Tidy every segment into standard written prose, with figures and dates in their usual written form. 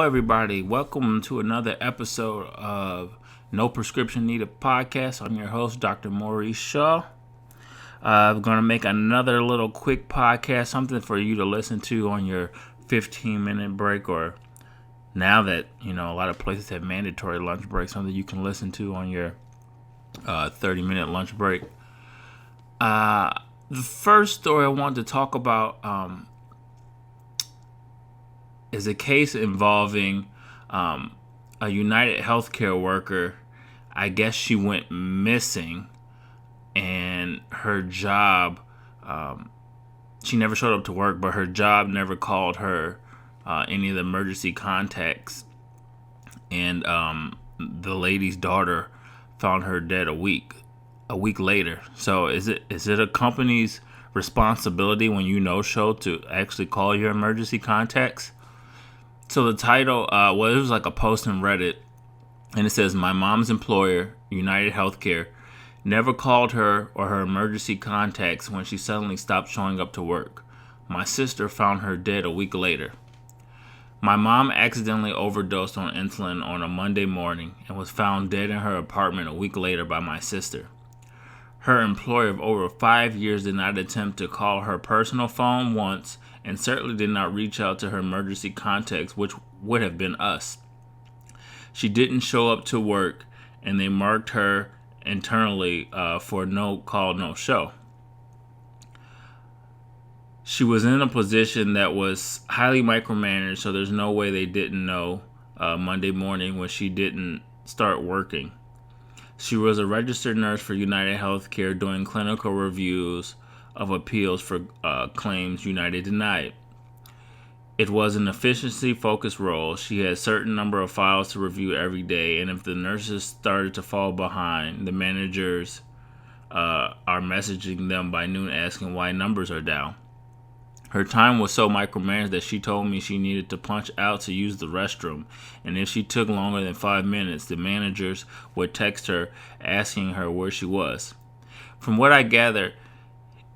everybody. Welcome to another episode of No Prescription Needed Podcast. I'm your host, Dr. Maurice Shaw. I'm going to make another little quick podcast, something for you to listen to on your 15-minute break, or now that, a lot of places have mandatory lunch breaks, something you can listen to on your 30-minute lunch break. The first story I wanted to talk about is a case involving a United Healthcare worker. I guess she went missing, and her job, she never showed up to work, but her job never called her any of the emergency contacts. And the lady's daughter found her dead a week later. So is it a company's responsibility when you no-show to actually call your emergency contacts? So the title, it was like a post on Reddit, and it says, "My mom's employer, United Healthcare, never called her or her emergency contacts when she suddenly stopped showing up to work. My sister found her dead a week later. My mom accidentally overdosed on insulin on a Monday morning and was found dead in her apartment a week later by my sister. Her employer of over 5 years did not attempt to call her personal phone once and certainly did not reach out to her emergency contacts, which would have been us. She didn't show up to work, and they marked her internally for no call, no show. She was in a position that was highly micromanaged, so there's no way they didn't know Monday morning when she didn't start working. She was a registered nurse for United Healthcare doing clinical reviews of appeals for claims United denied. It was an efficiency-focused role. She had a certain number of files to review every day, and if the nurses started to fall behind, the managers are messaging them by noon asking why numbers are down. Her time was so micromanaged that she told me she needed to punch out to use the restroom, and if she took longer than 5 minutes, the managers would text her asking her where she was. From what I gather,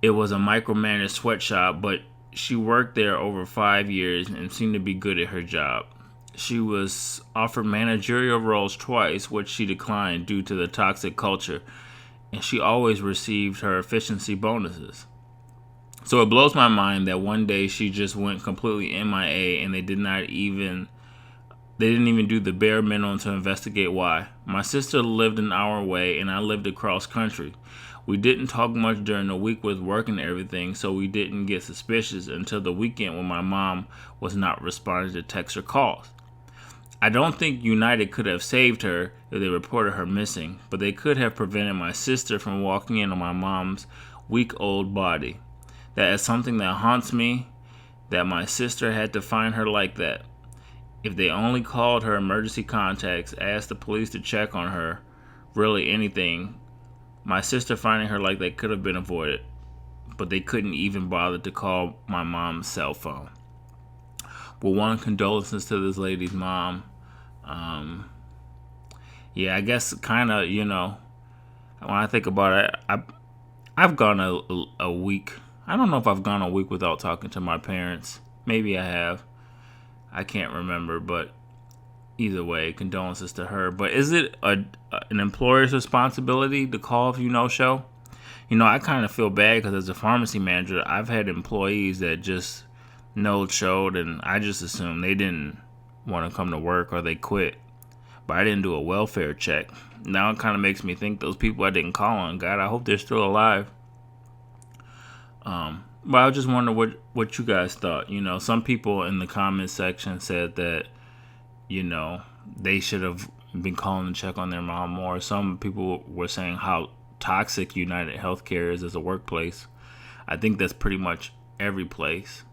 it was a micromanaged sweatshop, but she worked there over 5 years and seemed to be good at her job. She was offered managerial roles twice, which she declined due to the toxic culture, and she always received her efficiency bonuses. So it blows my mind that one day she just went completely MIA and they didn't even do the bare minimum to investigate why. My sister lived an hour away and I lived across country. We didn't talk much during the week with work and everything, so we didn't get suspicious until the weekend when my mom was not responding to texts or calls. I don't think United could have saved her if they reported her missing, but they could have prevented my sister from walking in on my mom's week-old body. That is something that haunts me, that my sister had to find her like that. If they only called her emergency contacts, asked the police to check on her, really anything, my sister finding her like that could have been avoided. But they couldn't even bother to call my mom's cell phone." Well, one, condolences to this lady's mom. I guess kind of, when I think about it, I've gone a week. I don't know if I've gone a week without talking to my parents. Maybe I have. I can't remember, but either way, condolences to her. But is it an employer's responsibility to call if you no-show? I kind of feel bad because as a pharmacy manager, I've had employees that just no-showed, and I just assumed they didn't want to come to work or they quit. But I didn't do a welfare check. Now it kind of makes me think those people I didn't call on, God, I hope they're still alive. But I just wonder what you guys thought. Some people in the comments section said that, they should have been calling to check on their mom more. Some people were saying how toxic United Healthcare is as a workplace. I think that's pretty much every place.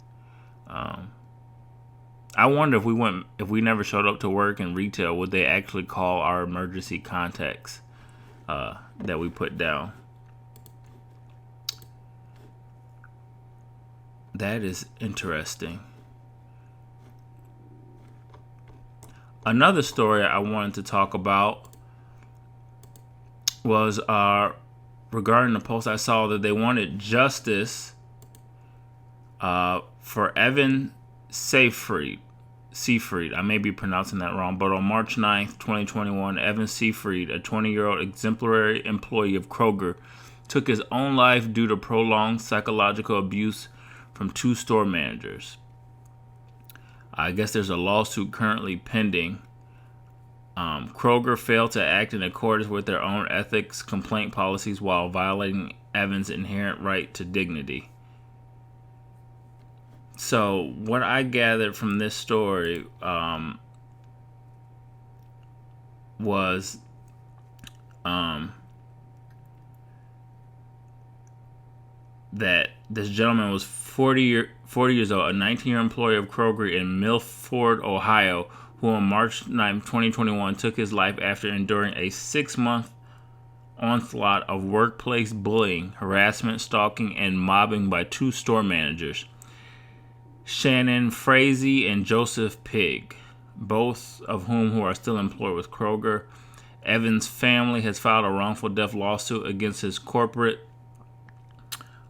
I wonder if we never showed up to work in retail, would they actually call our emergency contacts that we put down? That is interesting. Another story I wanted to talk about was regarding the post I saw that they wanted justice for Evan Seyfried. Seyfried. I may be pronouncing that wrong, but on March 9th, 2021, Evan Seyfried, a 20-year-old exemplary employee of Kroger, took his own life due to prolonged psychological abuse from two store managers. I guess there's a lawsuit currently pending. Kroger failed to act in accordance with their own ethics complaint policies while violating Evan's inherent right to dignity. So, what I gathered from this story was that this gentleman was 40 years old, a 19-year employee of Kroger in Milford, Ohio, who on March 9, 2021 took his life after enduring a 6-month onslaught of workplace bullying, harassment, stalking, and mobbing by two store managers, Shannon Frazee and Joseph Pigg, both of whom are still employed with Kroger. Evan's family has filed a wrongful death lawsuit against his corporate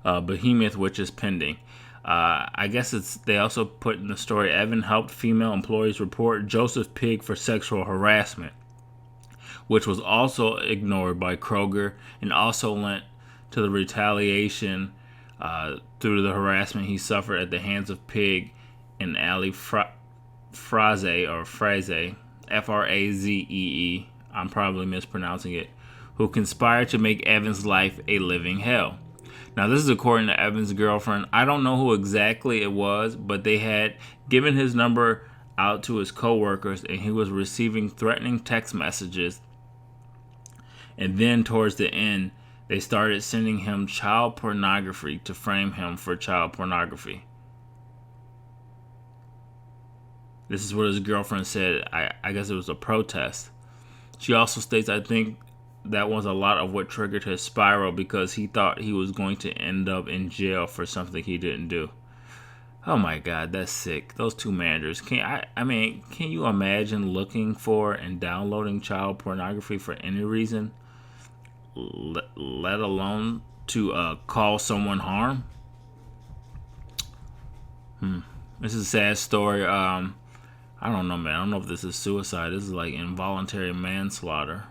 behemoth, which is pending. I guess they also put in the story, Evan helped female employees report Joseph Pigg for sexual harassment, which was also ignored by Kroger and also lent to the retaliation through the harassment he suffered at the hands of Pigg and Ali Frazee, F-R-A-Z-E-E, I'm probably mispronouncing it, who conspired to make Evan's life a living hell. Now, this is according to Evan's girlfriend. I don't know who exactly it was, but they had given his number out to his coworkers, and he was receiving threatening text messages. And then towards the end, they started sending him child pornography to frame him for child pornography. This is what his girlfriend said. I guess it was a protest. She also states, I think that was a lot of what triggered his spiral because he thought he was going to end up in jail for something he didn't do. Oh my God, that's sick. Those two managers. Can you imagine looking for and downloading child pornography for any reason, let alone to cause someone harm? This is a sad story. I don't know, man. I don't know if this is suicide. This is like involuntary manslaughter.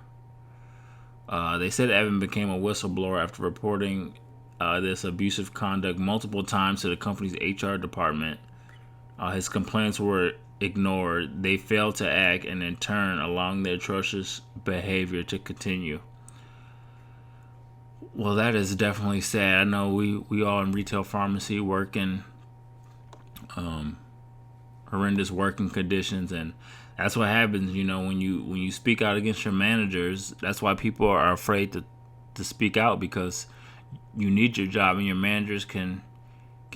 They said Evan became a whistleblower after reporting this abusive conduct multiple times to the company's HR department. His complaints were ignored. They failed to act and in turn allowing their atrocious behavior to continue. Well, that is definitely sad. I know we all in retail pharmacy work in horrendous working conditions, and that's what happens, when you speak out against your managers. That's why people are afraid to speak out, because you need your job and your managers can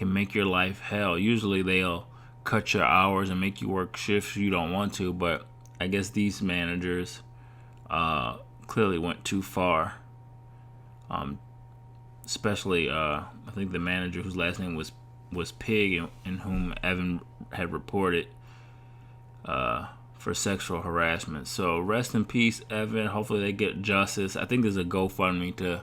make your life hell. Usually they'll cut your hours and make you work shifts you don't want to, but I guess these managers clearly went too far. Especially I think the manager whose last name was Pig and whom Evan had reported for sexual harassment. So rest in peace, Evan. Hopefully they get justice. I think there's a GoFundMe to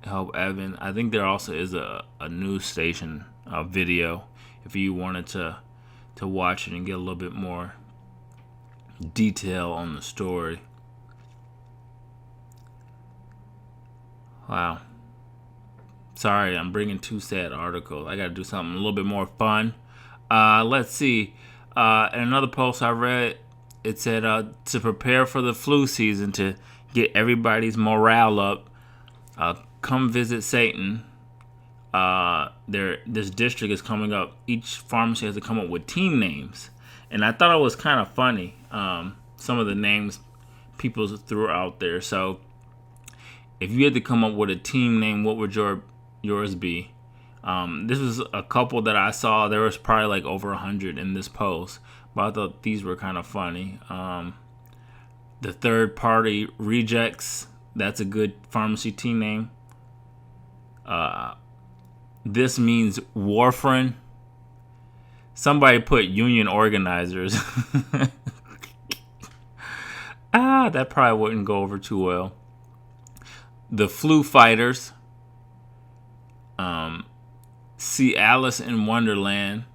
help Evan. I think there also is a news station video if you wanted to watch it and get a little bit more detail on the story. Wow. Sorry, I'm bringing two sad articles. I got to do something a little bit more fun. Let's see. In another post I read, it said to prepare for the flu season, to get everybody's morale up, come visit Satan. This district is coming up. Each pharmacy has to come up with team names. And I thought it was kind of funny, some of the names people threw out there. So if you had to come up with a team name, what would yours be? This was a couple that I saw. There was probably like over 100 in this post, but I thought these were kind of funny. The third party rejects, that's a good pharmacy team name. This means warfarin. Somebody put union organizers. That probably wouldn't go over too well. The flu fighters. See Alice in Wonderland.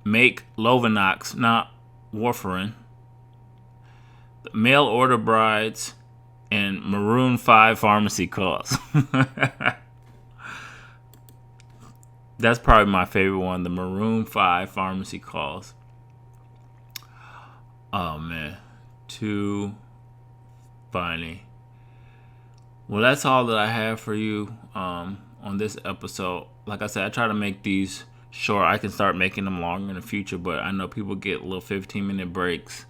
make Lovenox, not warfarin, mail order brides, and Maroon 5 pharmacy calls. That's probably my favorite one, the Maroon 5 pharmacy calls. Oh, man. Too funny. Well, that's all that I have for you on this episode. Like I said, I try to make these short. I can start making them longer in the future, but I know people get little 15-minute breaks.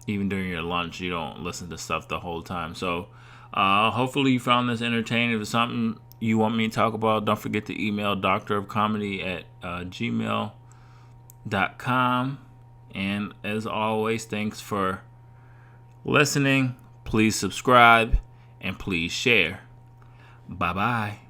Even during your lunch, you don't listen to stuff the whole time. So hopefully you found this entertaining. If it's something you want me to talk about, don't forget to email doctorofcomedy@gmail.com. And as always, thanks for listening. Please subscribe and please share. Bye-bye.